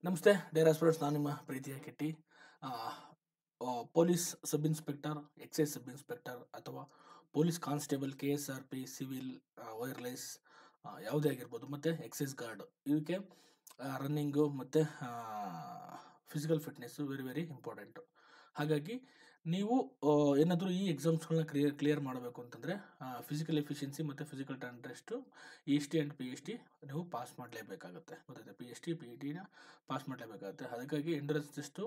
ನಮಸ್ತೆ Deere aspirants, ನಾನು ನಿಮ್ಮ ಪ್ರೀತಿಯ ಕಿಟ್ಟಿ. ಆ, police sub inspector, excise sub inspector ಅಥವಾ police constable, KSRP, civil, wireless ಯಾವುದೇ ಆಗಿರ್ಬೋದು, ಮತ್ತು ಎಕ್ಸೈಸ್ ಗಾರ್ಡ್, ಇವಕ್ಕೆ ರನ್ನಿಂಗು ಮತ್ತು physical fitness very very important. ಹಾಗಾಗಿ ನೀವು ಏನಾದರೂ ಈ ಎಕ್ಸಾಮ್ಸ್ಗಳನ್ನ ಕ್ಲಿಯರ್ ಮಾಡಬೇಕು ಅಂತಂದರೆ ಫಿಸಿಕಲ್ ಎಫಿಷಿಯನ್ಸಿ ಮತ್ತು physical test EST and PST ನೀವು ಪಾಸ್ ಮಾಡಲೇಬೇಕಾಗುತ್ತೆ. ಗೊತ್ತಾಯ್ತು, PST PETನ ಪಾಸ್ ಮಾಡಲೇಬೇಕಾಗುತ್ತೆ. ಅದಕ್ಕಾಗಿ ಎಂಡ್ಯೂರೆನ್ಸ್ ಟೆಸ್ಟು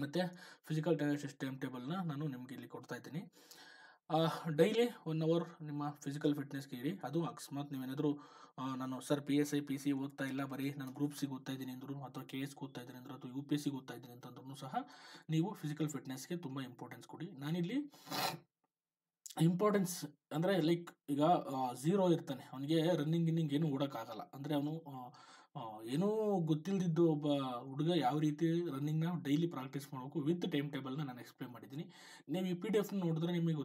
ಮತ್ತು ಫಿಸಿಕಲ್ ಟೆಸ್ಟ್ ಟೈಮ್ ಟೇಬಲ್ನ ನಾನು ನಿಮಗೆ ಇಲ್ಲಿ ಕೊಡ್ತಾ ಇದ್ದೀನಿ. ಡೈಲಿ 1 ಅವರ್ ನಿಮ್ಮ ಫಿಸಿಕಲ್ ಫಿಟ್ನೆಸ್ಗೆ ಇಡಿ. ಅದು ಅಕಸ್ಮಾತ್ ನೀವೇನಾದರೂ ನಾನು ಸರ್ PSI PC ಓದ್ತಾ ಇಲ್ಲ, ಬರೀ ನಾನು ಗ್ರೂಪ್ಸಿಗೆ ಓದ್ತಾ ಇದ್ದೀನಿ ಅಂದರು, ಅಥವಾ KSಗೆ ಓದ್ತಾ ಇದ್ದೀನಿ ಅಂದರು, ಅಥವಾ UPSCಗೆ ಓದ್ತಾ ಇದ್ದೀನಿ ಅಂತಂದ್ರೂ ಸಹ ನೀವು ಫಿಸಿಕಲ್ ಫಿಟ್ನೆಸ್ಗೆ ತುಂಬ ಇಂಪಾರ್ಟೆನ್ಸ್ ಕೊಡಿ. ನಾನಿಲ್ಲಿ ಇಂಪಾರ್ಟೆನ್ಸ್ ಅಂದರೆ ಲೈಕ್ ಈಗ 0 ಇರ್ತಾನೆ, ಅವನಿಗೆ ರನ್ನಿಂಗ್ ಗಿನ್ನಿಂಗ್ ಏನೂ ಓಡೋಕ್ಕಾಗಲ್ಲ. ಅಂದರೆ ಅವನು ಏನೂ ಗೊತ್ತಿಲ್ಲದಿದ್ದು ಒಬ್ಬ ಹುಡುಗ ಯಾವ ರೀತಿ ರನ್ನಿಂಗ್ನ ಡೈಲಿ ಪ್ರಾಕ್ಟೀಸ್ ಮಾಡಬೇಕು ವಿತ್ ಟೈಮ್ ಟೇಬಲ್ನ ನಾನು ಎಕ್ಸ್ಪ್ಲೇನ್ ಮಾಡಿದ್ದೀನಿ. ನೀವು ಈ PDF ನೋಡಿದ್ರೆ ನಿಮಗೆ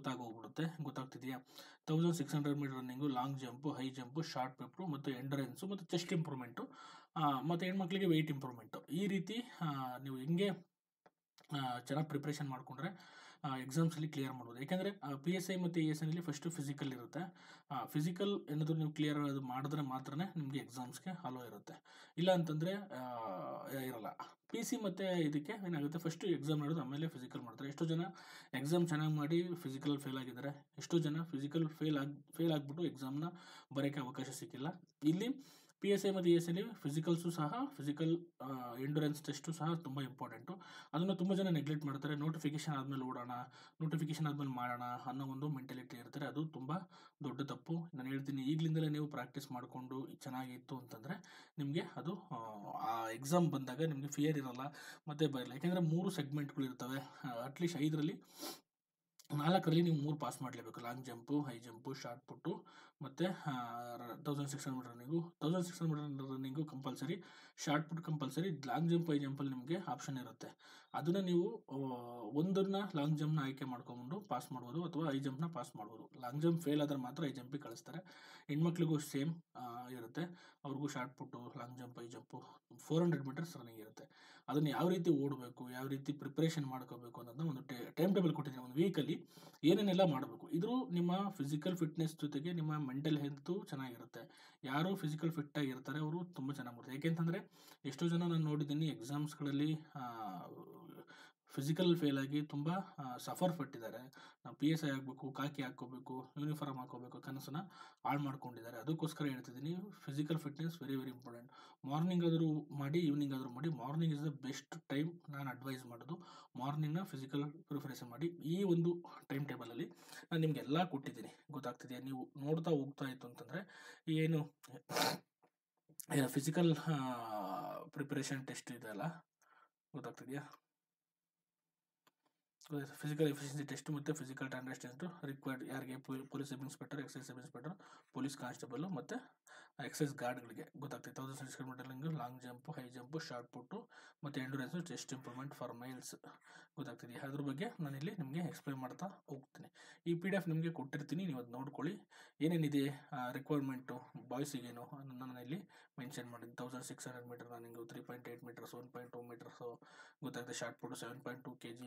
ಗೊತ್ತಾಗ್ತಿದೆಯಾ? 1600 metre running, long jump, high jump, short ಪೆಪ್ರು ಮತ್ತು ಎಂಡರೆನ್ಸು ಮತ್ತು ಚೆಸ್ಟ್ ಇಂಪ್ರೂವ್ಮೆಂಟು, ಮತ್ತು ಹೆಣ್ಮಕ್ಳಿಗೆ ವೆಯ್ಟ್ ಇಂಪ್ರೂವ್ಮೆಂಟು. ಈ ರೀತಿ ನೀವು ಹೆಂಗೆ ಚೆನ್ನಾಗಿ ಪ್ರಿಪ್ರೇಷನ್ ಮಾಡಿಕೊಂಡ್ರೆ ಎಕ್ಸಾಮ್ಸಲ್ಲಿ ಕ್ಲಿಯರ್ ಮಾಡ್ಬೋದು. ಯಾಕೆಂದರೆ PSI ಮತ್ತು ESನಲ್ಲಿ ಫಸ್ಟು ಫಿಸಿಕಲ್ ಇರುತ್ತೆ. ಫಿಸಿಕಲ್ ಏನಾದರೂ ನೀವು ಕ್ಲಿಯರ್ ಅದು ಮಾಡಿದ್ರೆ ಮಾತ್ರ ನಿಮಗೆ ಎಕ್ಸಾಮ್ಸ್ಗೆ ಅಲೋ ಇರುತ್ತೆ, ಇಲ್ಲ ಅಂತಂದರೆ ಇರಲ್ಲ. PC ಮತ್ತು ಇದಕ್ಕೆ ಏನಾಗುತ್ತೆ, ಫಸ್ಟು ಎಕ್ಸಾಮ್ ಮಾಡೋದು, ಆಮೇಲೆ ಫಿಸಿಕಲ್ ಮಾಡ್ತಾರೆ. ಎಷ್ಟೋ ಜನ ಎಕ್ಸಾಮ್ ಚೆನ್ನಾಗಿ ಮಾಡಿ ಫಿಸಿಕಲ್ ಫೇಲ್ ಆಗಿದ್ದಾರೆ, ಎಷ್ಟೋ ಜನ ಫಿಸಿಕಲ್ ಫೇಲ್ ಆಗಿಬಿಟ್ಟು ಎಕ್ಸಾಮ್ನ ಬರೋಕ್ಕೆ ಅವಕಾಶ ಸಿಕ್ಕಿಲ್ಲ. ಇಲ್ಲಿ PSI ಮತ್ತು ESನಲ್ಲಿ ಫಿಸಿಕಲ್ಸು ಸಹ, ಫಿಸಿಕಲ್ ಎಂಡ್ಯೂರೆನ್ಸ್ ಟೆಸ್ಟು ಸಹ ತುಂಬ ಇಂಪಾರ್ಟೆಂಟು. ಅದನ್ನು ತುಂಬ ಜನ ನೆಗ್ಲೆಕ್ಟ್ ಮಾಡ್ತಾರೆ. ನೋಟಿಫಿಕೇಷನ್ ಆದಮೇಲೆ ಓಡೋಣ, ನೋಟಿಫಿಕೇಷನ್ ಆದಮೇಲೆ ಮಾಡೋಣ ಅನ್ನೋ ಒಂದು ಮೆಂಟಾಲಿಟಿ ಇರ್ತಾರೆ. ಅದು ತುಂಬ ದೊಡ್ಡ ತಪ್ಪು. ನಾನು ಹೇಳ್ತೀನಿ, ಈಗಲಿಂದಲೇ ನೀವು ಪ್ರಾಕ್ಟೀಸ್ ಮಾಡಿಕೊಂಡು ಚೆನ್ನಾಗಿತ್ತು ಅಂತಂದರೆ ನಿಮಗೆ ಅದು ಆ ಎಕ್ಸಾಮ್ ಬಂದಾಗ ನಿಮಗೆ ಫಿಯರ್ ಇರೋಲ್ಲ ಮತ್ತು ಬರಲ್ಲ. ಯಾಕೆಂದರೆ 3 ಸೆಗ್ಮೆಂಟ್ಗಳು ಇರ್ತವೆ. ಅಟ್ಲೀಸ್ಟ್ 5ರಲ್ಲಿ 4ರಲ್ಲಿ ನೀವು 3 ಪಾಸ್ ಮಾಡಲೇಬೇಕು. Long jump, high jump, short put ಮತ್ತು 1600 metre running. 1600 metre running compulsory, short put compulsory. Long jump, high ಜಂಪಲ್ಲಿ ನಿಮಗೆ ಆಪ್ಷನ್ ಇರುತ್ತೆ. ಅದನ್ನು ನೀವು ಒಂದನ್ನು ಲಾಂಗ್ ಜಂಪ್ನ ಆಯ್ಕೆ ಮಾಡ್ಕೊಂಡು ಪಾಸ್ ಮಾಡ್ಬೋದು, ಅಥವಾ ಹೈ ಜಂಪ್ನ ಪಾಸ್ ಮಾಡ್ಬೋದು. ಲಾಂಗ್ ಜಂಪ್ ಫೇಲ್ ಆದರೆ ಮಾತ್ರ ಹೈ ಜಂಪಿಗೆ ಕಳಿಸ್ತಾರೆ. ಹೆಣ್ಮಕ್ಳಿಗೂ ಸೇಮ್ ಇರುತ್ತೆ, ಅವ್ರಿಗೂ short put, long jump, high jump, 400 metres running ಇರುತ್ತೆ. ಅದನ್ನು ಯಾವ ರೀತಿ ಓಡಬೇಕು, ಯಾವ ರೀತಿ ಪ್ರಿಪ್ರೇಷನ್ ಮಾಡ್ಕೋಬೇಕು ಅನ್ನೋದನ್ನ ಒಂದು ಟೈಮ್ ಟೇಬಲ್ ಕೊಟ್ಟಿದ್ದೀನಿ. ಒಂದು ವೀಕಲ್ಲಿ ಏನೇನೆಲ್ಲ ಮಾಡಬೇಕು, ಇದು ನಿಮ್ಮ ಫಿಸಿಕಲ್ ಫಿಟ್ನೆಸ್ ಜೊತೆಗೆ ನಿಮ್ಮ ಮೆಂಟಲ್ ಹೆಲ್ತು ಚೆನ್ನಾಗಿರುತ್ತೆ. ಯಾರು ಫಿಸಿಕಲ್ ಫಿಟ್ಟಾಗಿರ್ತಾರೆ ಅವರು ತುಂಬ ಚೆನ್ನಾಗಿ ಮಾಡ್ತಾರೆ. ಏಕೆಂತಂದರೆ ಎಷ್ಟೋ ಜನ ನಾನು ನೋಡಿದ್ದೀನಿ ಎಕ್ಸಾಮ್ಸ್ಗಳಲ್ಲಿ ಫಿಸಿಕಲ್ ಫೇಲ್ ಆಗಿ ತುಂಬ ಸಫರ್ ಪಟ್ಟಿದ್ದಾರೆ. ನಾವು PSI ಆಗಬೇಕು, ಕಾಕಿ ಹಾಕ್ಕೋಬೇಕು, ಯೂನಿಫಾರ್ಮ್ ಹಾಕ್ಕೋಬೇಕು ಕನಸನ್ನು ಹಾಳು ಮಾಡ್ಕೊಂಡಿದ್ದಾರೆ. ಅದಕ್ಕೋಸ್ಕರ ಹೇಳ್ತಿದ್ದೀನಿ, physical fitness very very important. Morning ಆದರೂ ಮಾಡಿ, ಈವ್ನಿಂಗ್ ಆದರೂ ಮಾಡಿ. Morning is the best time. ನಾನು ಅಡ್ವೈಸ್ ಮಾಡೋದು ಮಾರ್ನಿಂಗ್ನ ಫಿಸಿಕಲ್ ಪ್ರಿಪರೇಷನ್ ಮಾಡಿ. ಈ ಒಂದು ಟೈಮ್ ಟೇಬಲಲ್ಲಿ ನಾನು ನಿಮಗೆಲ್ಲ ಕೊಟ್ಟಿದ್ದೀನಿ. ಗೊತ್ತಾಗ್ತಿದೆಯಾ? ನೀವು ನೋಡ್ತಾ ಹೋಗ್ತಾ ಇತ್ತು ಅಂತಂದರೆ ಏನು ಫಿಸಿಕಲ್ ಪ್ರಿಪರೇಷನ್ ಟೆಸ್ಟ್ ಇದೆಯಲ್ಲ, ಗೊತ್ತಾಗ್ತಿದೆಯಾ? ಫಿಸಿಕಲ್ ಎಫಿಷಿಯನ್ಸಿ ಟೆಸ್ಟ್ ಮತ್ತು ಫಿಸಿಕಲ್ ಟೆಸ್ಟ್ ರಿಕ್ವೈರ್ಡ್ ಯಾರಿಗೆ? Police sub inspector, excise sub inspector, police constable ಮತ್ತು ಎಕ್ಸೈಸ್ ಗಾರ್ಡ್ಗಳಿಗೆ. ಗೊತ್ತಾಗ್ತದೆ. 1600 metre long jump, high jump, short put ಮತ್ತು endurance, chest improvement for males. ಗೊತ್ತಾಗ್ತಿದೆ. ಅದ್ರ ಬಗ್ಗೆ ನಾನಿಲ್ಲಿ ನಿಮಗೆ ಎಕ್ಸ್ಪ್ಲೈನ್ ಮಾಡ್ತಾ ಹೋಗ್ತೀನಿ. ಈ PDF ನಿಮಗೆ ಕೊಟ್ಟಿರ್ತೀನಿ, ನೀವು ಅದು ನೋಡ್ಕೊಳ್ಳಿ. ಏನೇನಿದೆ ರಿಕ್ವೈರ್ಮೆಂಟು ಬಾಯ್ಸಿಗೇನು ನಾನು ಇಲ್ಲಿ ಮೆನ್ಷನ್ ಮಾಡಿದ್ದೀನಿ. 1600 ಮೀಟರ್ ರನ್ನಿಂಗು, 3.8 ಮೀಟರ್ಸ್, 1.2 ಮೀಟರ್ಸು. ಗೊತ್ತಾಗ್ತದೆ. Short put 7.2 kg.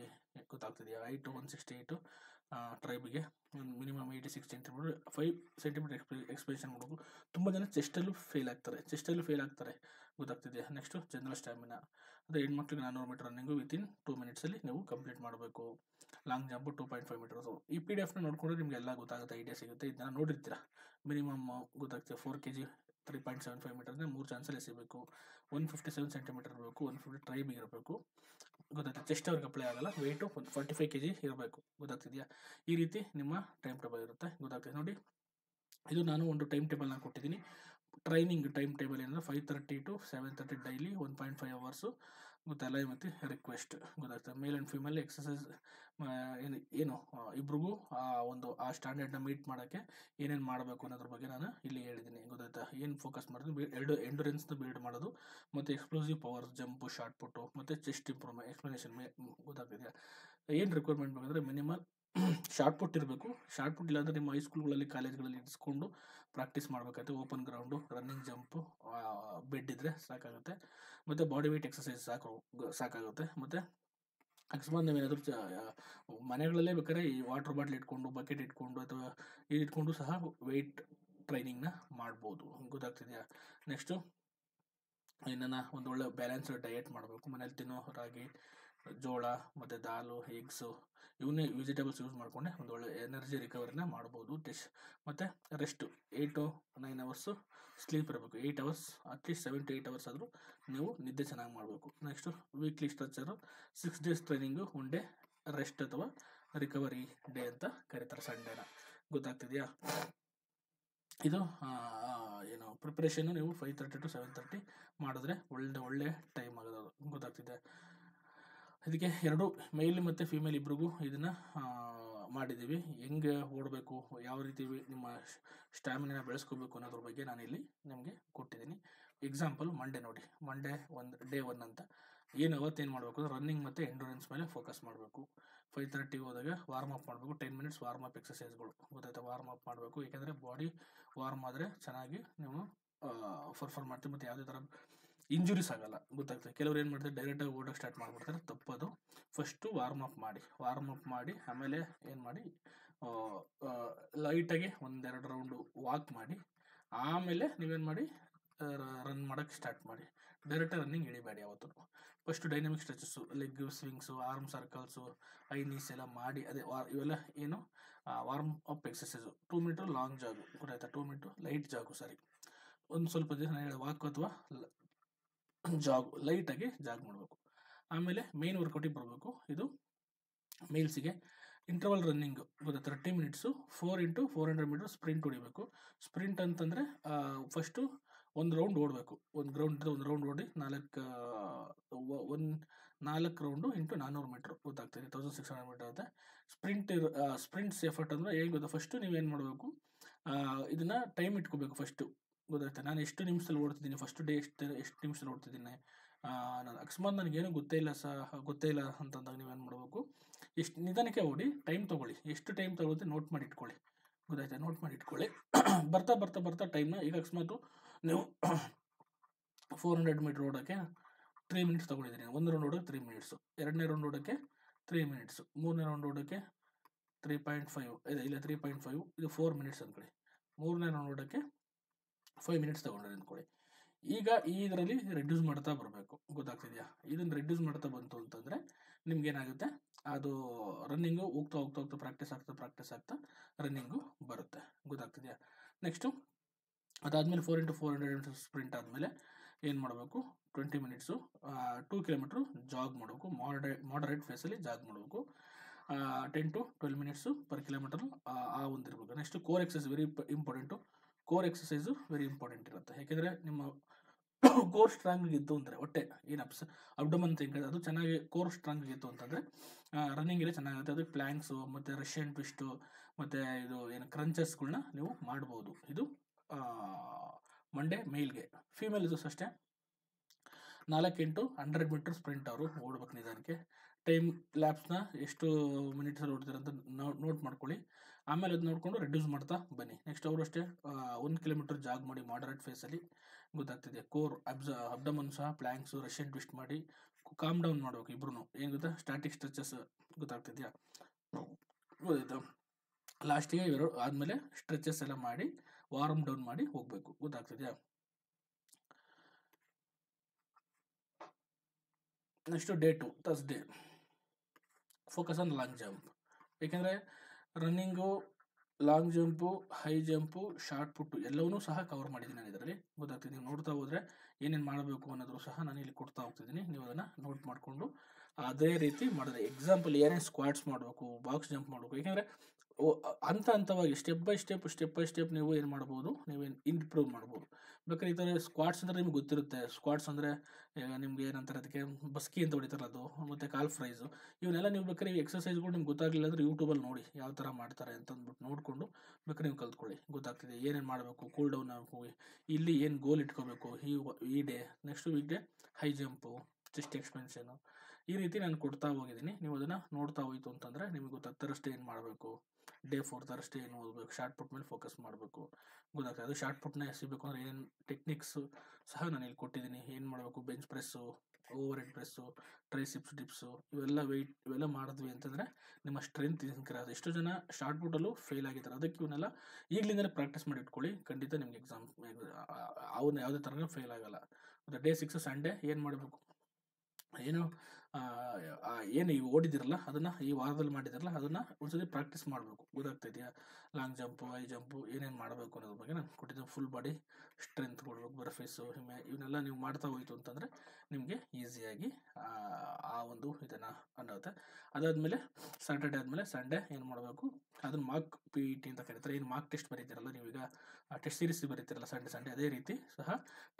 ಗೊತ್ತಾಗ್ತಿದೆಯಾ? ಹೈಟು 168, ಟ್ರೈಬಿಗೆ ಮಿನಿಮಮ್ 86 ಸೆಂಟಿಮೀಟರ್, 5 ಸೆಂಟಿಮೀಟರ್ ಎಕ್ಸ್ಪೆನ್ಷನ್ ಮಾಡಬೇಕು. ತುಂಬ ಜನ ಚೆಸ್ಟಲ್ಲೂ ಫೇಲ್ ಆಗ್ತಾರೆ. ಗೊತ್ತಾಗ್ತಿದೆಯಾ? ನೆಕ್ಸ್ಟು ಜನರಲ್ ಸ್ಟ್ಯಾಮಿನಾ, ಅದೇ ಹೆಣ್ಮಕ್ಳಿಗೆ 400 ಮೀಟರ್ ರನ್ನಿಂಗು ವಿತಿನ್ 2 ಮಿನಿಟ್ಸಲ್ಲಿ ನೀವು ಕಂಪ್ಲೀಟ್ ಮಾಡಬೇಕು. Long jump 2.5 metres. ಈ PDFನ ನೋಡಿಕೊಂಡ್ರೆ ನಿಮಗೆಲ್ಲ ಗೊತ್ತಾಗುತ್ತೆ, ಐಡಿಯಾ ಸಿಗುತ್ತೆ. ಇದನ್ನ ನೋಡಿರ್ತೀರ. ಮಿನಿಮಮ್ ಗೊತ್ತಾಗ್ತದೆ 4 kg, 3.75 ಮೀಟರ್ನ 3 ಚಾನ್ಸಲ್ಲಿ ಎಸಿಬೇಕು. 157 ಸೆಂಟಿಮೀಟರ್ ಇರಬೇಕು, 150 ಟ್ರೈಬಿಗೆ ಇರಬೇಕು. ಗೊತ್ತಾಗ್ತದೆ. ಚೆಸ್ಟ್ ಅವ್ರಿಗೆ ಅಪ್ಲೈ ಆಗಲ್ಲ. ವೆಯ್ಟು 45 kg ಇರಬೇಕು. ಗೊತ್ತಾಗ್ತಿದೆಯಾ? ಈ ರೀತಿ ನಿಮ್ಮ ಟೈಮ್ ಟೇಬಲ್ ಇರುತ್ತೆ. ಗೊತ್ತಾಗ್ತದೆ ನೋಡಿ. ಇದು ನಾನು ಒಂದು ಟೈಮ್ ಟೇಬಲ್ನ ಕೊಟ್ಟಿದ್ದೀನಿ. ಟ್ರೈನಿಂಗ್ ಟೈಮ್ ಟೇಬಲ್ ಏನಂದರೆ 5:30 to 7:30 ಡೈಲಿ 1.5 ಅವರ್ಸು. ಗೊತ್ತಲ್ಲ ಮತ್ತು ರಿಕ್ವೆಸ್ಟ್. ಗೊತ್ತಾಗ್ತದೆ. ಮೇಲ್ ಆ್ಯಂಡ್ ಫಿಮೇಲ್ ಎಕ್ಸಸೈಸ್ ಏನು ಇಬ್ರಿಗೂ ಆ ಸ್ಟ್ಯಾಂಡರ್ಡ್ನ ಮೀಟ್ ಮಾಡೋಕ್ಕೆ ಏನೇನು ಮಾಡಬೇಕು ಅನ್ನೋದ್ರ ಬಗ್ಗೆ ನಾನು ಇಲ್ಲಿ ಹೇಳಿದ್ದೀನಿ. ಗೊತ್ತಾಯ್ತಾ? ಏನು ಫೋಕಸ್ ಮಾಡೋದು, ಎಂಡ್ಯೂರೆನ್ಸ್ನ ಬಿಲ್ಡ್ ಮಾಡೋದು, ಮತ್ತು explosive power, jump, short put ಮತ್ತು ಚೆಸ್ಟ್ ಇಂಪ್ರೂವ್ಮೆಂಟ್, ಎಕ್ಸ್ಪ್ಲನೇಷನ್. ಗೊತ್ತಾಗ್ತಿದೆಯಾ? ಏನು ರಿಕ್ವೈರ್ಮೆಂಟ್ ಬೇಕಂದರೆ ಮಿನಿಮಮ್ ಶಾರ್ಟ್ ಪುಟ್ ಇರಬೇಕು. ಶಾರ್ಟ್ ಪುಟ್ ಇಲ್ಲಾಂದರೆ ನಿಮ್ಮ ಹೈಸ್ಕೂಲ್ಗಳಲ್ಲಿ ಕಾಲೇಜ್ಗಳಲ್ಲಿ ಇಡಿಸ್ಕೊಂಡು ಪ್ರಾಕ್ಟೀಸ್ ಮಾಡಬೇಕಾಗುತ್ತೆ. Open ground, running jump, bed ಇದ್ದರೆ ಸಾಕಾಗುತ್ತೆ. ಮತ್ತು ಬಾಡಿ ವೆಯ್ಟ್ ಎಕ್ಸಸೈಸ್ ಸಾಕಾಗುತ್ತೆ. ಮತ್ತು ಅಕಸ್ಮಾತ್ ನೀವೇನಾದರೂ ಮನೆಗಳಲ್ಲೇ ಬೇಕಾದ್ರೆ ಈ ವಾಟರ್ ಬಾಟ್ಲ್ ಇಟ್ಕೊಂಡು, ಬಕೆಟ್ ಇಟ್ಕೊಂಡು ಅಥವಾ ಇದು ಇಟ್ಕೊಂಡು ಸಹ ವೆಯ್ಟ್ ಟ್ರೈನಿಂಗ್ನ ಮಾಡ್ಬೋದು. ಗೊತ್ತಾಗ್ತಿದೆಯಾ? ನೆಕ್ಸ್ಟು ಇನ್ನೂ ಒಂದು ಒಳ್ಳೆ ಬ್ಯಾಲೆನ್ಸ್ಡ್ ಡಯಟ್ ಮಾಡಬೇಕು. ಮನೇಲಿ ತಿನ್ನೋ ರಾಗಿ, ಜೋಳ ಮತ್ತು ದಾಲು, ಎಗ್ಸು ಇವನ್ನೇ ವೆಜಿಟೇಬಲ್ಸ್ ಯೂಸ್ ಮಾಡಿಕೊಂಡೆ ಒಂದು ಒಳ್ಳೆ ಎನರ್ಜಿ ರಿಕವರಿನ ಮಾಡ್ಬೋದು. ಮತ್ತು ರೆಸ್ಟು 8 to 9 ಅವರ್ಸು ಸ್ಲೀಪ್ ಇರಬೇಕು. 8 ಅವರ್ಸ್, ಅಟ್ಲೀಸ್ಟ್ 7 to 8 ಅವರ್ಸ್ ಆದರೂ ನೀವು ನಿದ್ದೆ ಚೆನ್ನಾಗಿ ಮಾಡಬೇಕು. Next weekly structure 6 days training, 1 day rest ಅಥವಾ ರಿಕವರಿ ಡೇ ಅಂತ ಕರೀತಾರೆ ಸಂಡೇನ. ಗೊತ್ತಾಗ್ತಿದೆಯಾ? ಇದು ಏನು ಪ್ರಿಪ್ರೇಷನ್ನು ನೀವು 5:30 to 7:30 ಮಾಡಿದ್ರೆ ಒಳ್ಳೆ ಟೈಮ್ ಆಗೋದು. ಗೊತ್ತಾಗ್ತಿದೆ? ಇದಕ್ಕೆ 2 ಮೇಲ್ ಮತ್ತು ಫೀಮೇಲ್ ಇಬ್ರಿಗೂ ಇದನ್ನು ಮಾಡಿದ್ದೀವಿ. ಹೆಂಗೆ ಓಡಬೇಕು, ಯಾವ ರೀತಿ ನಿಮ್ಮ ಸ್ಟ್ಯಾಮಿನ ಬೆಳೆಸ್ಕೋಬೇಕು ಅನ್ನೋದ್ರ ಬಗ್ಗೆ ನಾನಿಲ್ಲಿ ನಿಮಗೆ ಕೊಟ್ಟಿದ್ದೀನಿ. ಎಕ್ಸಾಂಪಲ್ ಮಂಡೇ ನೋಡಿ, ಮಂಡೇ ಡೇ 1 ಅಂತ ಅವತ್ತೇನು ಮಾಡಬೇಕು ಅಂದರೆ ರನ್ನಿಂಗ್ ಮತ್ತು ಎಂಡೂರೆನ್ಸ್ ಮೇಲೆ ಫೋಕಸ್ ಮಾಡಬೇಕು. 5:30 ಹೋದಾಗ ವಾರ್ಮ್ ಅಪ್ ಮಾಡಬೇಕು. 10 minutes ವಾರ್ಮ್ ಅಪ್ ಎಕ್ಸಸೈಸ್ಗಳು. ಗೊತ್ತಾಯ್ತಾ? ವಾರ್ಮ್ ಅಪ್ ಮಾಡಬೇಕು. ಏಕೆಂದರೆ ಬಾಡಿ ವಾರ್ಮ್ ಆದರೆ ಚೆನ್ನಾಗಿ ನೀವು ಪರ್ಫಾರ್ಮ್ ಮಾಡ್ತೀವಿ ಮತ್ತು ಯಾವುದೇ ಥರ ಇಂಜುರೀಸ್ ಆಗಲ್ಲ. ಗೊತ್ತಾಗ್ತದೆ? ಕೆಲವ್ರು ಏನು ಮಾಡ್ತಾರೆ, ಡೈರೆಕ್ಟಾಗಿ ಓಡೋಕ್ಕೆ ಸ್ಟಾರ್ಟ್ ಮಾಡಿಬಿಡ್ತಾರೆ. ತಪ್ಪದು. ಫಸ್ಟು ವಾರ್ಮ್ ಅಪ್ ಮಾಡಿ ಆಮೇಲೆ ಏನು ಮಾಡಿ, ಲೈಟಾಗಿ 1-2 ರೌಂಡು ವಾಕ್ ಮಾಡಿ ಆಮೇಲೆ ನೀವೇನು ಮಾಡಿ ರನ್ ಮಾಡೋಕ್ಕೆ ಸ್ಟಾರ್ಟ್ ಮಾಡಿ. ಡೈರೆಕ್ಟಾಗಿ ರನ್ನಿಂಗ್ ಇಳಿಬೇಡಿ ಯಾವತ್ತೂ. First dynamic stretches, leg swings, arm circles, high knees ಎಲ್ಲ ಮಾಡಿ, ಅದೇ ಇವೆಲ್ಲ ಏನು warm up exercise. 2 minute long jog. ಗೊತ್ತಾಯ್ತಾ? 2 minute ಲೈಟ್ ಜಾಗು. ಸರಿ, ಒಂದು ಸ್ವಲ್ಪ ದಿನ ಹೇಳಿ ವಾಕ್ ಅಥವಾ ಲೈಟಾಗಿ ಜಾಗ್ ಮಾಡಬೇಕು. ಆಮೇಲೆ ಮೇನ್ ವರ್ಕೌಟಿಗೆ ಬರಬೇಕು. ಇದು ಮೇಲ್ಸಿಗೆ ಇಂಟರ್ವಲ್ ರನ್ನಿಂಗು. ಗೊತ್ತಾ? 30 minutes 4 into 400 meters ಸ್ಪ್ರಿಂಟ್ ಹೊಡಿಬೇಕು. ಸ್ಪ್ರಿಂಟ್ ಅಂತಂದರೆ ಫಸ್ಟು ಒಂದು ರೌಂಡ್ ಓಡಬೇಕು. ಒಂದು ರೌಂಡ್ ಓಡಿ 4 ರೌಂಡು ಇಂಟು 400 meter. ಗೊತ್ತಾಗ್ತದೆ? 1600 meter ಆಗುತ್ತೆ. ಸ್ಪ್ರಿಂಟ್ಸ್ ಎಫರ್ಟ್ ಅಂದರೆ ಹೇಗೆ ಗೊತ್ತಾ? ಫಸ್ಟು ನೀವೇನು ಮಾಡಬೇಕು, ಇದನ್ನು ಟೈಮ್ ಇಟ್ಕೋಬೇಕು ಫಸ್ಟು. ಗೊತ್ತಾಯ್ತಾ? ನಾನು ಎಷ್ಟು ನಿಮಿಷದಲ್ಲಿ ಓಡ್ತಿದ್ದೀನಿ, ಫಸ್ಟ್ ಡೇ ಎಷ್ಟು ನಿಮಿಷದಲ್ಲಿ ಓಡ್ತಿದ್ದೀನಿ, ನಾನು ಅಕಸ್ಮಾತ್ ನನಗೇನು ಗೊತ್ತೇ ಇಲ್ಲ ಅಂತಂದಾಗ ನೀವೇನು ಮಾಡಬೇಕು, ಎಷ್ಟು ನಿಧಾನಕ್ಕೆ ಓಡಿ ಟೈಮ್ ತೊಗೊಳ್ಳಿ. ಎಷ್ಟು ಟೈಮ್ ತೊಗೊಳುತ್ತೆ ನೋಟ್ ಮಾಡಿ ಇಟ್ಕೊಳ್ಳಿ. ಗೊತ್ತಾಯ್ತಾ? ನೋಟ್ ಮಾಡಿ ಇಟ್ಕೊಳ್ಳಿ. ಬರ್ತಾ ಟೈಮ್ನ, ಈಗ ಅಕಸ್ಮಾತು ನೀವು 400 meter ಓಡೋಕ್ಕೆ 3 minutes ತೊಗೊಂಡಿದ್ದೀನಿ. 1 ರೌಂಡ್ ಓಡೋಕ್ಕೆ 3 minutes, 2ನೇ ರೌಂಡ್ ಓಡೋಕ್ಕೆ 3 minutes, 3ನೇ ರೌಂಡ್ ಓಡೋಕ್ಕೆ 3.5 ಇಲ್ಲ 3.5, ಇದು 4 minutes ಅಂದ್ಕೊಳ್ಳಿ. 3ನೇ ರೌಂಡ್ ಓಡೋಕ್ಕೆ 5 minutes ತೊಗೊಂಡ್ರೆ ಅಂದ್ಕೊಳ್ಳಿ. ಈಗ ಇದರಲ್ಲಿ ರೆಡ್ಯೂಸ್ ಮಾಡ್ತಾ ಬರಬೇಕು. ಗೊತ್ತಾಗ್ತಿದೆಯಾ? ಇದನ್ನು ರೆಡ್ಯೂಸ್ ಮಾಡ್ತಾ ಬಂತು ಅಂತಂದರೆ ನಿಮ್ಗೇನಾಗುತ್ತೆ, ಅದು ರನ್ನಿಂಗು ಹೋಗ್ತಾ ಪ್ರಾಕ್ಟೀಸ್ ಆಗ್ತಾ ರನ್ನಿಂಗು ಬರುತ್ತೆ. ಗೊತ್ತಾಗ್ತಿದೆಯಾ? ನೆಕ್ಸ್ಟು ಅದಾದಮೇಲೆ 4 into 400 ಸ್ಪ್ರಿಂಟ್ ಆದಮೇಲೆ ಏನು ಮಾಡಬೇಕು, 20 minutes 2 kilometer ಜಾಗ್ ಮಾಡಬೇಕು. ಮಾಡರೇಟ್ ಫೇಸಲ್ಲಿ ಜಾಗ್ ಮಾಡಬೇಕು. 10 to 12 minutes per kilometer ಒಂದಿರಬೇಕು. Next core exercise very important. Core exercise very important ಇರುತ್ತೆ. ಯಾಕೆಂದರೆ ನಿಮ್ಮ ಕೋರ್ ಸ್ಟ್ರಾಂಗ್ ಇತ್ತು ಅಂದರೆ, ಹೊಟ್ಟೆ ಏನು ಅಬ್ಡಮನ್ ಥಿಂಕ್ ಅದು ಚೆನ್ನಾಗಿ ಕೋರ್ ಸ್ಟ್ರಾಂಗ್ ಆಗಿತ್ತು ಅಂತಂದರೆ ರನ್ನಿಂಗ್ ಎಲ್ಲ ಚೆನ್ನಾಗುತ್ತೆ. ಅದಕ್ಕೆ ಪ್ಲ್ಯಾಂಕ್ಸು ಮತ್ತು ರಷ್ಯನ್ ಟ್ವಿಸ್ಟು ಮತ್ತು ಇದು ಏನು ಕ್ರಂಚಸ್ಗಳನ್ನ ನೀವು ಮಾಡ್ಬೋದು. ಇದು ಮಂಡೇ ಮೇಲ್ಗೆ. ಫೀಮೇಲ್ ಇದು ಅಷ್ಟೇ 4 into 100 meter ಸ್ಪ್ರಿಂಟ್ ಅವರು ಓಡ್ಬೇಕು ನಿಧಾನಕ್ಕೆ. ಟೈಮ್ ಲ್ಯಾಪ್ಸ್ನ ಎಷ್ಟು ಮಿನಿಟ್ಸಲ್ಲಿ ಓಡ್ತಾರೆ ಅಂತ ನೋಟ್ ಮಾಡ್ಕೊಳ್ಳಿ. ಆಮೇಲೆ ಅದು ನೋಡಿಕೊಂಡು ರೆಡ್ಯೂಸ್ ಮಾಡ್ತಾ ಬನ್ನಿ. ನೆಕ್ಸ್ಟ್ ಅವರು ಅಷ್ಟೇ 1 kilometer ಜಾಗ್ ಮಾಡಿ ಮಾಡರೇಟ್ ಫೇಸಲ್ಲಿ. ಗೊತ್ತಾಗ್ತಿದೆ? ಕೋರ್ ಅಬ್ಡಮನ್ ಸಹ ಪ್ಲ್ಯಾಂಕ್ಸು ರಷ್ಯನ್ ಟ್ವಿಸ್ಟ್ ಮಾಡಿ ಕಾಮ್ ಡೌನ್ ಮಾಡಬೇಕು ಇಬ್ರು. ಏನು ಗೊತ್ತಾ? Static stretches. ಗೊತ್ತಾಗ್ತಿದೆಯಾ? ಗೊತ್ತಾಯ್ತು? ಲಾಸ್ಟಿಗೆ ಇವರು ಆದಮೇಲೆ ಸ್ಟ್ರೆಚಸ್ ಎಲ್ಲ ಮಾಡಿ ವಾರ್ಮ್ ಡೌನ್ ಮಾಡಿ ಹೋಗಬೇಕು. ಗೊತ್ತಾಗ್ತಿದೆಯಾ? Next day 2 Thursday focus on long jump. ಏಕೆಂದರೆ running, long jump, high jump, short put ಎಲ್ಲವನ್ನೂ ಸಹ ಕವರ್ ಮಾಡಿದ್ದೀನಿ ನಾನು ಇದರಲ್ಲಿ. ಗೊತ್ತಾಗ್ತಿದೆ? ನೀವು ನೋಡ್ತಾ ಹೋದರೆ ಏನೇನು ಮಾಡಬೇಕು ಅನ್ನೋದು ಸಹ ನಾನು ಇಲ್ಲಿ ಕೊಡ್ತಾ ಹೋಗ್ತಿದ್ದೀನಿ. ನೀವು ಅದನ್ನು ನೋಟ್ ಮಾಡಿಕೊಂಡು ಅದೇ ರೀತಿ ಮಾಡಿದ್ರೆ, ಎಕ್ಸಾಂಪಲ್ ಏನೇನು ಸ್ಕ್ವಾಟ್ಸ್ ಮಾಡಬೇಕು, ಬಾಕ್ಸ್ ಜಂಪ್ ಮಾಡಬೇಕು. ಏಕೆಂದರೆ ಹಂತವಾಗಿ ಸ್ಟೆಪ್ ಬೈ ಸ್ಟೆಪ್ ನೀವು ಏನು ಮಾಡ್ಬೋದು, ನೀವೇನು ಇಂಪ್ರೂವ್ ಮಾಡ್ಬೋದು. ಬೇಕಾದ್ರೆ ಈ ಥರ ಸ್ಕ್ವಾಟ್ಸ್ ಅಂದರೆ ನಿಮ್ಗೆ ಗೊತ್ತಿರುತ್ತೆ. ಸ್ಕ್ವಾಟ್ಸ್ ಅಂದರೆ ನಿಮ್ಗೆ ಏನಂತಾರೆ, ಅದಕ್ಕೆ ಬಸ್ಕಿ ಅಂತ ಹೊಡಿತಾರಲ್ಲ ಅದು, ಮತ್ತು ಕಾಲ್ ಫ್ರೈಸು, ಇವನ್ನೆಲ್ಲ ನೀವು ಬೇಕಾದ್ರೆ ಈ ಎಕ್ಸಸೈಸ್ಗಳು ನಿಮ್ಗೆ ಗೊತ್ತಾಗಲಿಲ್ಲ ಅಂದರೆ ಯೂಟ್ಯೂಬಲ್ಲಿ ನೋಡಿ ಯಾವ ಥರ ಮಾಡ್ತಾರೆ ಅಂತಂದ್ಬಿಟ್ಟು ನೋಡಿಕೊಂಡು ಬೇಕಾದ್ರೆ ನೀವು ಕಲ್ತ್ಕೊಳ್ಳಿ. ಗೊತ್ತಾಗ್ತಿದೆ? ಏನೇನು ಮಾಡಬೇಕು, ಕೂಲ್ ಡೌನ್ ಆಗಬೇಕು, ಇಲ್ಲಿ ಏನು ಗೋಲ್ ಇಟ್ಕೋಬೇಕು ಈ day. Next week day high jump, chest expansion, ಈ ರೀತಿ ನಾನು ಕೊಡ್ತಾ ಹೋಗಿದ್ದೀನಿ. ನೀವು ಅದನ್ನು ನೋಡ್ತಾ ಹೋಯ್ತು ಅಂತಂದರೆ ನಿಮಗೆ ಗೊತ್ತಾಗ್ತದೆ ಥರ್ಸ್ಡೇ ಏನು ಮಾಡಬೇಕು, ಡೇ 4 ಥರ್ಸ್ಡೇ ಏನು ಓದಬೇಕು, ಶಾರ್ಟ್ ಪುಟ್ ಮೇಲೆ ಫೋಕಸ್ ಮಾಡಬೇಕು ಗೊತ್ತಾಗ್ತದೆ. ಅದು ಶಾರ್ಟ್ ಪುಟ್ನ ಎಸಿಬೇಕು ಅಂದರೆ ಏನೇನು ಟೆಕ್ನಿಕ್ಸು ಸಹ ನಾನು ಇಲ್ಲಿ ಕೊಟ್ಟಿದ್ದೀನಿ. ಏನು ಮಾಡಬೇಕು, bench press, overhead press, triceps dips, ಇವೆಲ್ಲ ಮಾಡಿದ್ವಿ ಅಂತಂದರೆ ನಿಮ್ಮ ಸ್ಟ್ರೆಂತ್ ಇನ್ಕ್ರೀಸ್ ಆಗುತ್ತೆ. ಎಷ್ಟೋ ಜನ ಶಾರ್ಟ್ ಪುಟಲ್ಲೂ ಫೇಲ್ ಆಗಿದ್ದಾರೆ. ಅದಕ್ಕೆ ಇವನ್ನೆಲ್ಲ ಈಗಲಿಂದಲೇ ಪ್ರಾಕ್ಟೀಸ್ ಮಾಡಿ ಇಟ್ಕೊಳ್ಳಿ, ಖಂಡಿತ ನಿಮ್ಗೆ ಎಕ್ಸಾಮ್ ಅವನ್ನ ಯಾವುದೇ ಥರನೂ ಫೇಲ್ ಆಗಲ್ಲ. ಮತ್ತು ಡೇ 6 ಸಂಡೇ ಏನು ಮಾಡಬೇಕು, ಏನು ಏನು ಈಗ ಓಡಿದಿರಲ್ಲ ಅದನ್ನು ಈ ವಾರದಲ್ಲಿ ಮಾಡಿದಿರಲ್ಲ ಅದನ್ನು ಒಂದ್ಸತಿ ಪ್ರಾಕ್ಟೀಸ್ ಮಾಡಬೇಕು. ಗೊತ್ತಾಗ್ತಿದೆಯಾ? ಲಾಂಗ್ ಜಂಪು, ಹೈ ಜಂಪು ಏನೇನು ಮಾಡಬೇಕು ಅನ್ನೋದ್ರ ಬಗ್ಗೆ ನಾನು ಕೊಟ್ಟಿದ್ದೀನಿ. ಫುಲ್ ಬಾಡಿ ಸ್ಟ್ರೆಂತ್ ಕೊಡಬೇಕು, ಬರ್ಫೇಸು, ಹಿಮೆ ಇವನ್ನೆಲ್ಲ ನೀವು ಮಾಡ್ತಾ ಹೋಯ್ತು ಅಂತಂದರೆ ನಿಮಗೆ ಈಸಿಯಾಗಿ ಆ ಒಂದು ಇದನ್ನು ಅನ್ನೋತ್ತೆ. ಅದಾದಮೇಲೆ ಸಾಟರ್ಡೆ ಆದಮೇಲೆ ಸಂಡೇ ಏನು ಮಾಡಬೇಕು, ಅದನ್ನು ಮಾರ್ಕ್ PET ಅಂತ ಕರೀತಾರೆ. ಏನು ಮಾರ್ಕ್ ಟೆಸ್ಟ್ ಬರೀತಿರಲ್ಲ ನೀವೀಗ, ಟೆಸ್ಟ್ ಸೀರೀಸ್ ಬರೀತಿರಲ್ಲ ಸಂಡೇ ಅದೇ ರೀತಿ ಸಹ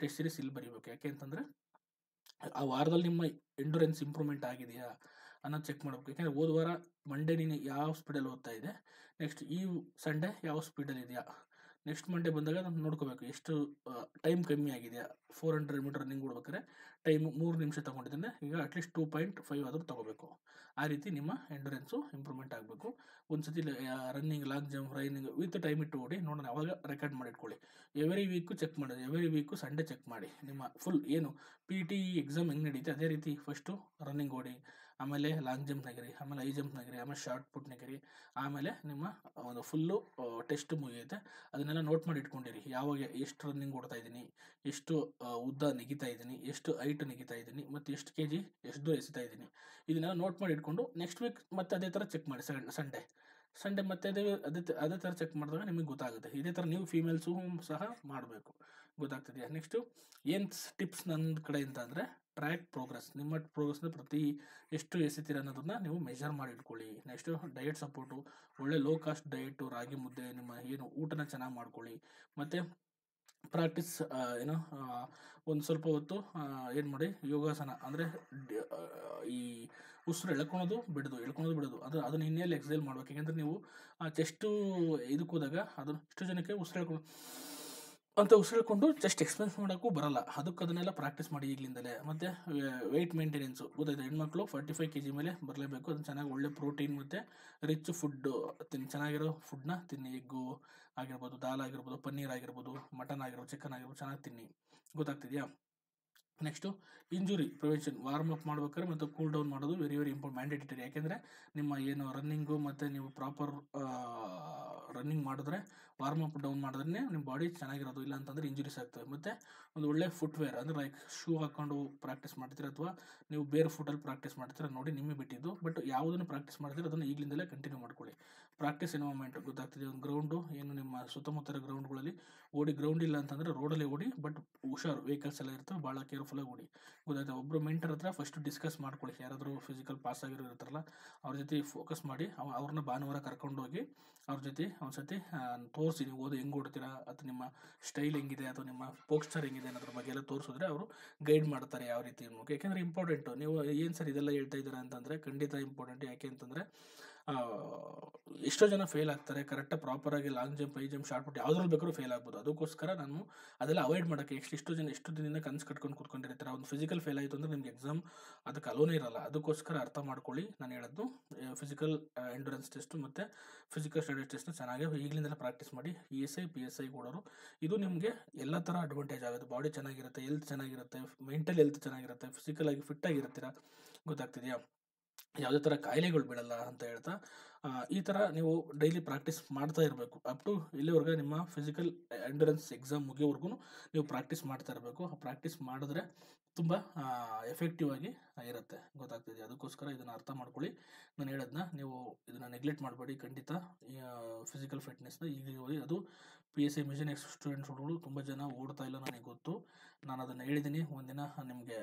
ಟೆಸ್ಟ್ ಸೀರೀಸ್ ಇಲ್ಲಿ ಬರೀಬೇಕು. ಯಾಕೆ ಅಂತಂದರೆ ಆ ವಾರದಲ್ಲಿ ನಿಮ್ಮ ಎಂಡ್ಯೂರೆನ್ಸ್ ಇಂಪ್ರೂವ್ಮೆಂಟ್ ಆಗಿದೆಯಾ ಅನ್ನೋದು ಚೆಕ್ ಮಾಡಬೇಕು. ಯಾಕೆಂದರೆ ಹೋದ ವಾರ ಮಂಡೇ ನೀನು ಯಾವ ಸ್ಪೀಡಲ್ಲಿ ಓದ್ತಾ ಇದೆ, ನೆಕ್ಸ್ಟ್ ಈ ಸಂಡೇ ಯಾವ ಸ್ಪೀಡಲ್ಲಿ ಇದೆಯಾ, ನೆಕ್ಸ್ಟ್ ಮಂಡೇ ಬಂದಾಗ ನಾನು ನೋಡ್ಕೋಬೇಕು ಎಷ್ಟು ಟೈಮ್ ಕಮ್ಮಿ ಆಗಿದೆಯಾ. 400 ಮೀಟರ್ ರನ್ನಿಂಗ್ ಓಡ್ಬೇಕಾದ್ರೆ ಟೈಮು 3 ನಿಮಿಷ ತೊಗೊಂಡಿದ್ದಾನೆ, ಈಗ ಅಟ್ಲೀಸ್ಟ್ 2.5 ಆದರೂ ತೊಗೋಬೇಕು. ಆ ರೀತಿ ನಿಮ್ಮ ಎಂಡ್ಯೂರೆನ್ಸು ಇಂಪ್ರೂವ್ಮೆಂಟ್ ಆಗಬೇಕು. ಒಂದು ಸತಿ running, long jump, running with time ಇಟ್ಟು ಓಡಿ ನೋಡೋಣ, ಅವಾಗ ರೆಕಾರ್ಡ್ ಮಾಡಿಟ್ಕೊಳ್ಳಿ. ಎವ್ರಿ ವೀಕು ಚೆಕ್ ಮಾಡಿ, ಎವ್ರಿ ವೀಕು ಸಂಡೇ ಚೆಕ್ ಮಾಡಿ. ನಿಮ್ಮ ಫುಲ್ ಏನು PET ಎಕ್ಸಾಮ್ ಹೆಂಗೆ ನಡೀತೆ ಅದೇ ರೀತಿ ಫಸ್ಟು ರನ್ನಿಂಗ್ ಓಡಿ, ಆಮೇಲೆ ಲಾಂಗ್ ಜಂಪ್ ನಗಿರಿ, ಆಮೇಲೆ ಹೈ ಜಂಪ್ ನಗಿರಿ, ಆಮೇಲೆ ಶಾರ್ಟ್ ಪುಟ್ ನಗಿರಿ, ಆಮೇಲೆ ನಿಮ್ಮ ಒಂದು ಫುಲ್ಲು ಟೆಸ್ಟ್ ಮುಗಿಯುತ್ತೆ. ಅದನ್ನೆಲ್ಲ ನೋಟ್ ಮಾಡಿ ಇಟ್ಕೊಂಡಿರಿ. ಯಾವಾಗ ಎಷ್ಟು ರನ್ನಿಂಗ್ ಓಡ್ತಾ ಇದ್ದೀನಿ, ಎಷ್ಟು ಉದ್ದ ನೆಗಿತಾ ಇದ್ದೀನಿ, ಎಷ್ಟು ಹೈಟ್ ನೆಗಿತಾ ಇದ್ದೀನಿ, ಮತ್ತು ಎಷ್ಟು kg ಎಷ್ಟು ದೂರ ಎಸಿತಾ ಇದ್ದೀನಿ, ಇದನ್ನೆಲ್ಲ ನೋಟ್ ಮಾಡಿ ಇಟ್ಕೊಂಡು ನೆಕ್ಸ್ಟ್ ವೀಕ್ ಮತ್ತೆ ಅದೇ ಥರ ಚೆಕ್ ಮಾಡಿ. ಸಂಡೇ ಮತ್ತೆ ಅದೇ ಥರ ಚೆಕ್ ಮಾಡಿದಾಗ ನಿಮಗೆ ಗೊತ್ತಾಗುತ್ತೆ. ಇದೇ ಥರ ನೀವು ಫೀಮೇಲ್ಸು ಸಹ ಮಾಡಬೇಕು. ಗೊತ್ತಾಗ್ತಿದೆಯಾ? ನೆಕ್ಸ್ಟು ಏನು ಟಿಪ್ಸ್ ನನ್ನ ಕಡೆಯಿಂದ ಅಂದರೆ ಟ್ರ್ಯಾಕ್ ಪ್ರೋಗ್ರೆಸ್. ನಿಮ್ಮ ಪ್ರೋಗ್ರೆಸ್ನ ಪ್ರತಿ ಎಷ್ಟು ಎಸಿತೀರ ಅನ್ನೋದನ್ನ ನೀವು ಮೆಷರ್ ಮಾಡಿ ಇಟ್ಕೊಳ್ಳಿ. ನೆಕ್ಸ್ಟು ಡಯಟ್ ಸಪೋರ್ಟು, ಒಳ್ಳೆ ಲೋ ಕಾಸ್ಟ್ ಡಯಟು, ರಾಗಿ ಮುದ್ದೆ, ನಿಮ್ಮ ಏನು ಊಟನ ಚೆನ್ನಾಗಿ ಮಾಡ್ಕೊಳ್ಳಿ. ಮತ್ತು ಪ್ರಾಕ್ಟೀಸ್ ಒಂದು ಸ್ವಲ್ಪ ಹೊತ್ತು ಏನು ಮಾಡಿ, ಯೋಗಾಸನ ಅಂದರೆ ಈ ಉಸಿರು ಎಳ್ಕೊಳೋದು ಬಿಡೋದು ಅದನ್ನು ಇನ್ನೇಲಿ ಎಕ್ಸೈಲ್ ಮಾಡ್ಬೇಕು. ಯಾಕೆಂದರೆ ನೀವು ಚೆಸ್ಟು ಇದಕ್ಕೆ ಹೋದಾಗ ಅದನ್ನು ಇಷ್ಟು ಜನಕ್ಕೆ ಉಸಿರು ಜಸ್ಟ್ ಎಕ್ಸ್ಪೆನ್ಸ್ ಮಾಡೋಕ್ಕೂ ಬರಲ್ಲ. ಅದನ್ನೆಲ್ಲ ಪ್ರಾಕ್ಟೀಸ್ ಮಾಡಿ ಈಗಲಿಂದಲೇ. ಮತ್ತು ವೆಯ್ಟ್ ಮೇಂಟೆನೆನ್ಸು ಗೊತ್ತಾಯ್ತು, ಹೆಣ್ಮಕ್ಳು 45 kg ಮೇಲೆ ಬರಲೇಬೇಕು. ಅದನ್ನು ಚೆನ್ನಾಗಿ ಒಳ್ಳೆ ಪ್ರೋಟೀನ್ ಮತ್ತು ರಿಚ್ ಫುಡ್ಡು ಚೆನ್ನಾಗಿರೋ ಫುಡ್ನ ತಿನ್ನಿ. ಎಗ್ಗು ಆಗಿರ್ಬೋದು, ದಾಲ್ ಆಗಿರ್ಬೋದು, ಪನ್ನೀರ್ ಆಗಿರ್ಬೋದು, ಮಟನ್ ಆಗಿರ್ಬೋದು, ಚಿಕನ್ ಆಗಿರ್ಬೋದು, ಚೆನ್ನಾಗಿ ತಿನ್ನಿ. ಗೊತ್ತಾಗ್ತಿದೆಯಾ? Next injury prevention, warm up ಮಾಡ್ಬೇಕಾದ್ರೆ ಮತ್ತು ಕೂಲ್ ಡೌನ್ ಮಾಡೋದು ವೆರಿ ಮ್ಯಾಂಡೇಟರಿ. ಯಾಕೆಂದರೆ ನಿಮ್ಮ ಏನು ರನ್ನಿಂಗು ಮತ್ತು ನೀವು ಪ್ರಾಪರ್ ರನ್ನಿಂಗ್ ಮಾಡಿದ್ರೆ, ವಾರ್ಮ್ ಅಪ್ ಡೌನ್ ಮಾಡಿದ್ರೆ ನಿಮ್ಮ ಬಾಡಿ ಚೆನ್ನಾಗಿರೋದು. ಇಲ್ಲ ಅಂತಂದರೆ ಇಂಜುರೀಸ್ ಆಗ್ತವೆ. ಮತ್ತು ಒಂದು ಒಳ್ಳೆ ಫುಟ್ವೇರ್ ಅಂದರೆ ಲೈಕ್ ಶೂ ಹಾಕ್ಕೊಂಡು ಪ್ರಾಕ್ಟೀಸ್ ಮಾಡ್ತೀರಾ ಅಥವಾ ನೀವು ಬೇರೆ ಫುಟಲ್ಲಿ ಪ್ರಾಕ್ಟೀಸ್ ಮಾಡ್ತೀರಾ ನೋಡಿ ನಿಮಗೆ ಬಿಟ್ಟಿದ್ದು. ಬಟ್ ಯಾವುದನ್ನು ಪ್ರಾಕ್ಟೀಸ್ ಮಾಡ್ತೀರಾ ಅದನ್ನು ಈಗಲಿಂದಲೇ ಕಂಟಿನ್ಯೂ ಮಾಡ್ಕೊಳ್ಳಿ. ಪ್ರಾಕ್ಟೀಸ್ ಎನ್ವೈರ್ಮೆಂಟ್ ಗೊತ್ತಾಗ್ತಿದೆ. ಒಂದು ಗ್ರೌಂಡು ಏನು ನಿಮ್ಮ ಸುತ್ತಮುತ್ತಲ ಗ್ರೌಂಡ್ಗಳಲ್ಲಿ ಓಡಿ, ಗ್ರೌಂಡ್ ಇಲ್ಲ ಅಂತಂದರೆ ರೋಡಲ್ಲೇ ಓಡಿ, ಬಟ್ ಹುಷಾರು, ವೆಹಿಕಲ್ಸ್ ಎಲ್ಲ ಇರ್ತವೆ, ಭಾಳ ಕೇರ್ಫುಲ್ಲಾಗಿ ಓಡಿ. ಗೊತ್ತಾಯ್ತು? ಒಬ್ಬರು ಮೆಂಟರ್ ಹತ್ರ ಫಸ್ಟ್ ಡಿಸ್ಕಸ್ ಮಾಡ್ಕೊಳ್ಳಿ. ಯಾರಾದರೂ ಫಿಸಿಕಲ್ ಪಾಸ್ ಆಗಿರೋ ಇರ್ತಾರಲ್ಲ ಅವ್ರ ಜೊತೆ ಫೋಕಸ್ ಮಾಡಿ ಅವ್ರನ್ನ ಭಾನುವಾರ ಕರ್ಕೊಂಡೋಗಿ ಅವ್ರ ಜೊತೆ ಒಂದ್ಸತಿ ತೋರಿಸಿ, ನೀವು ಹೆಂಗೆ ಓಡ್ತೀರಾ ಅಥವಾ ನಿಮ್ಮ ಸ್ಟೈಲ್ ಹೆಂಗಿದೆ ಅಥವಾ ನಿಮ್ಮ ಪೋಸ್ಚರ್ ಹೆಂಗಿದೆ ಅನ್ನೋದ್ರ ಬಗ್ಗೆ ಎಲ್ಲ ತೋರಿಸಿದ್ರೆ ಅವರು ಗೈಡ್ ಮಾಡ್ತಾರೆ ಯಾವ ರೀತಿ ಅನ್ನೋಕೆ. ಯಾಕೆಂದರೆ ಇಂಪಾರ್ಟೆಂಟು. ನೀವು ಏನು ಸರ್ ಇದೆಲ್ಲ ಹೇಳ್ತಾ ಇದ್ದೀರಾ ಅಂತಂದರೆ ಖಂಡಿತ ಇಂಪಾರ್ಟೆಂಟ್. ಯಾಕೆ ಅಂತಂದರೆ ಎಷ್ಟೋ ಜನ ಫೇಲ್ ಆಗ್ತಾರೆ. ಕರೆಕ್ಟಾಗಿ ಪ್ರಾಪರಾಗಿ long jump, high jump, short put ಯಾವುದ್ರಲ್ಲಿ ಬೇಕಾದ್ರೂ ಫೇಲ್ ಆಗ್ಬೋದು. ಅದಕ್ಕೋಸ್ಕರ ನಾನು ಅದೆಲ್ಲ ಅವಾಯ್ಡ್ ಮಾಡೋಕ್ಕೆ ಎಷ್ಟು ದಿನದಿಂದ ಕನಸು ಕಟ್ಕೊಂಡು ಕೂತ್ಕೊಂಡಿರ್ತಾರೆ. ಒಂದು ಫಿಸಿಕಲ್ ಫೇಲ್ ಆಯಿತು ಅಂದರೆ ನಿಮ್ಗೆ ಎಕ್ಸಾಮ್ ಅದಕ್ಕೆ ಅಲೋನೇ ಇರಲ್ಲ. ಅದಕ್ಕೋಸ್ಕರ ಅರ್ಥ ಮಾಡ್ಕೊಳ್ಳಿ. ನಾನು ಹೇಳೋದು ಫಿಸಿಕಲ್ ಎಂಡ್ಯೂರೆನ್ಸ್ ಟೆಸ್ಟು ಮತ್ತು ಫಿಸಿಕಲ್ ಸ್ಟಡೀಸ್ ಟೆಸ್ಟ್ನ ಚೆನ್ನಾಗಿ ಈಗಲಿಂದಲೇ ಪ್ರಾಕ್ಟೀಸ್ ಮಾಡಿ. ESI PSI ಕೊಡೋರು ಇದು ನಿಮಗೆ ಎಲ್ಲ ಥರ ಅಡ್ವಾಂಟೇಜ್ ಆಗುತ್ತೆ. ಬಾಡಿ ಚೆನ್ನಾಗಿರುತ್ತೆ, ಹೆಲ್ತ್ ಚೆನ್ನಾಗಿರುತ್ತೆ, ಮೆಂಟಲ್ ಹೆಲ್ತ್ ಚೆನ್ನಾಗಿರುತ್ತೆ, ಫಿಸಿಕಲಾಗಿ ಫಿಟ್ ಆಗಿರ್ತೀರ. ಗೊತ್ತಾಗ್ತಿದೆಯಾ? ಯಾವುದೇ ಥರ ಕಾಯಿಲೆಗಳು ಬೀಳಲ್ಲ ಅಂತ ಹೇಳ್ತಾ, ಈ ಥರ ನೀವು ಡೈಲಿ ಪ್ರಾಕ್ಟೀಸ್ ಮಾಡ್ತಾ ಇರಬೇಕು. ಅಪ್ ಟು ಇಲ್ಲಿವರೆಗೆ ನಿಮ್ಮ ಫಿಸಿಕಲ್ ಎಂಡ್ಯೂರೆನ್ಸ್ ಎಕ್ಸಾಮ್ ಮುಗಿಯೋವರೆಗೂ ನೀವು ಪ್ರಾಕ್ಟೀಸ್ ಮಾಡ್ತಾ ಇರಬೇಕು. ಆ ಪ್ರಾಕ್ಟೀಸ್ ಮಾಡಿದ್ರೆ ತುಂಬ ಎಫೆಕ್ಟಿವ್ ಆಗಿ ಇರುತ್ತೆ. ಗೊತ್ತಾಗ್ತಿದೆ? ಅದಕ್ಕೋಸ್ಕರ ಇದನ್ನು ಅರ್ಥ ಮಾಡ್ಕೊಳ್ಳಿ. ನಾನು ಹೇಳೋದನ್ನ ನೀವು ಇದನ್ನು ನೆಗ್ಲೆಕ್ಟ್ ಮಾಡಬೇಡಿ. ಖಂಡಿತ ಫಿಸಿಕಲ್ ಫಿಟ್ನೆಸ್ನ ಈಗ ಅದು PSI ಮಿಷನ್ ಎಕ್ಸ್ ಸ್ಟೂಡೆಂಟ್ಸ್ಗಳು ತುಂಬ ಜನ ಓಡ್ತಾ ಇಲ್ಲ, ನನಗೆ ಗೊತ್ತು. ನಾನು ಅದನ್ನು ಹೇಳಿದ್ದೀನಿ. ಒಂದಿನ ನಿಮಗೆ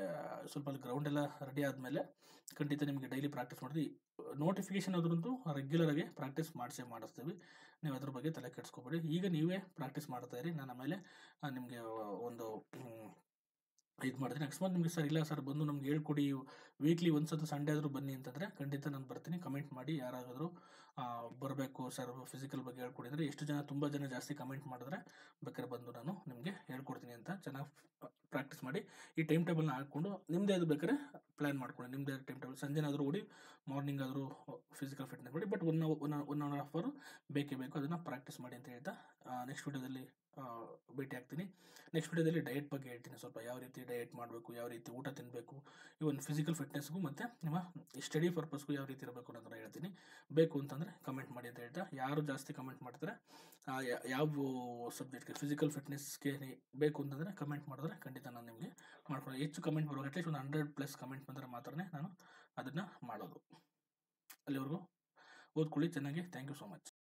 ಸ್ವಲ್ಪ ಅಲ್ಲಿ ಗ್ರೌಂಡ್ ಎಲ್ಲ ರೆಡಿ ಆದಮೇಲೆ ಖಂಡಿತ ನಿಮಗೆ ಡೈಲಿ ಪ್ರಾಕ್ಟೀಸ್ ಮಾಡಿದ್ವಿ. ನೋಟಿಫಿಕೇಶನ್ ಅದರಂತೂ ರೆಗ್ಯುಲರಾಗಿ ಪ್ರಾಕ್ಟೀಸ್ ಮಾಡಿಸ್ತೀವಿ. ನೀವು ಅದ್ರ ಬಗ್ಗೆ ತಲೆ ಕೆಡಿಸ್ಕೋಬೇಡಿ. ಈಗ ನೀವೇ ಪ್ರಾಕ್ಟೀಸ್ ಮಾಡ್ತಾಯಿರಿ. ನಾನು ಆಮೇಲೆ ನಿಮಗೆ ಒಂದು ಇದು ಮಾಡ್ತೀನಿ. ಅಕಸ್ಮಾತ್ ನಿಮಗೆ ಸರ್ ಇಲ್ಲ ಸರ್ ಬಂದು ನಮ್ಗೆ ಹೇಳ್ಕೊಡಿ, ವೀಕ್ಲಿ ಒನ್ಸ್ ಅಥವಾ ಸಂಡೇ ಆದರೂ ಬನ್ನಿ ಅಂತಂದರೆ ಖಂಡಿತ ನಾನು ಬರ್ತೀನಿ. ಕಮೆಂಟ್ ಮಾಡಿ ಯಾರಾದರೂ ಬರಬೇಕು ಸರ್ ಫಿಸಿಕಲ್ ಬಗ್ಗೆ ಹೇಳ್ಕೊಡಿ ಅಂದರೆ, ಎಷ್ಟು ಜನ ತುಂಬ ಜನ ಜಾಸ್ತಿ ಕಮೆಂಟ್ ಮಾಡಿದ್ರೆ ಬೇಕಾದ್ರೆ ಬಂದು ನಾನು ನಿಮಗೆ ಹೇಳ್ಕೊಡ್ತೀನಿ ಅಂತ. ಚೆನ್ನಾಗಿ ಪ್ರಾಕ್ಟೀಸ್ ಮಾಡಿ ಈ ಟೈಮ್ ಟೇಬಲ್ನ ಹಾಕ್ಕೊಂಡು ನಿಮ್ಮದೇ ಅದು ಬೇಕಾದ್ರೆ ಪ್ಲ್ಯಾನ್ ಮಾಡ್ಕೊಳ್ಳಿ. ನಿಮ್ಮದೇ ಟೈಮ್ ಟೇಬಲ್ ಸಂಜೆನಾದರೂ ಓಡಿ, ಮಾರ್ನಿಂಗ್ ಆದರೂ ಫಿಸಿಕಲ್ ಫಿಟ್ನೆಸ್ ಮಾಡಿ, ಬಟ್ ಒನ್ ಆರ್ ಹಾಫ್ ಅವರು ಬೇಕೇ ಬೇಕು. ಅದನ್ನು ಪ್ರಾಕ್ಟೀಸ್ ಮಾಡಿ ಅಂತ ಹೇಳ್ತಾ ನೆಕ್ಸ್ಟ್ ವಿಡಿಯೋದಲ್ಲಿ ಭೇಟಿ ಆಗ್ತೀನಿ. ನೆಕ್ಸ್ಟ್ ವಿಡಿಯೋದಲ್ಲಿ ಡಯಟ್ ಬಗ್ಗೆ ಹೇಳ್ತೀನಿ. ಸ್ವಲ್ಪ ಯಾವ ರೀತಿ ಡಯಟ್ ಮಾಡಬೇಕು, ಯಾವ ರೀತಿ ಊಟ ತಿನ್ನಬೇಕು, ಇವನ್ ಫಿಸಿಕಲ್ ಫಿಟ್ನೆಸ್ಗೂ ಮತ್ತು ನಿಮ್ಮ ಸ್ಟಡಿ ಪರ್ಪಸ್ಗೂ ಯಾವ ರೀತಿ ಇರಬೇಕು ಅನ್ನೋದನ್ನ ಹೇಳ್ತೀನಿ. ಬೇಕು ಅಂತಂದರೆ ಕಮೆಂಟ್ ಮಾಡಿ ಅಂತ ಹೇಳ್ತಾ, ಯಾರು ಜಾಸ್ತಿ ಕಮೆಂಟ್ ಮಾಡ್ತಾರೆ ಯಾವ ಸಬ್ಜೆಕ್ಟ್ಗೆ ಫಿಸಿಕಲ್ ಫಿಟ್ನೆಸ್ಗೆ ಬೇಕು ಅಂತಂದರೆ ಕಮೆಂಟ್ ಮಾಡಿದ್ರೆ ಖಂಡಿತ ನಾನು ನಿಮಗೆ ಮಾಡ್ಕೊಂಡು, ಹೆಚ್ಚು ಕಮೆಂಟ್ ಬರುವಾಗ ಅಟ್ಲೀಸ್ಟ್ ಒಂದು 100+ ಕಮೆಂಟ್ ಬಂದರೆ ಮಾತ್ರ ನಾನು ಅದನ್ನು ಮಾಡೋದು. ಅಲ್ಲಿವರೆಗೂ ಓದ್ಕೊಳ್ಳಿ ಚೆನ್ನಾಗಿ. Thank you so much.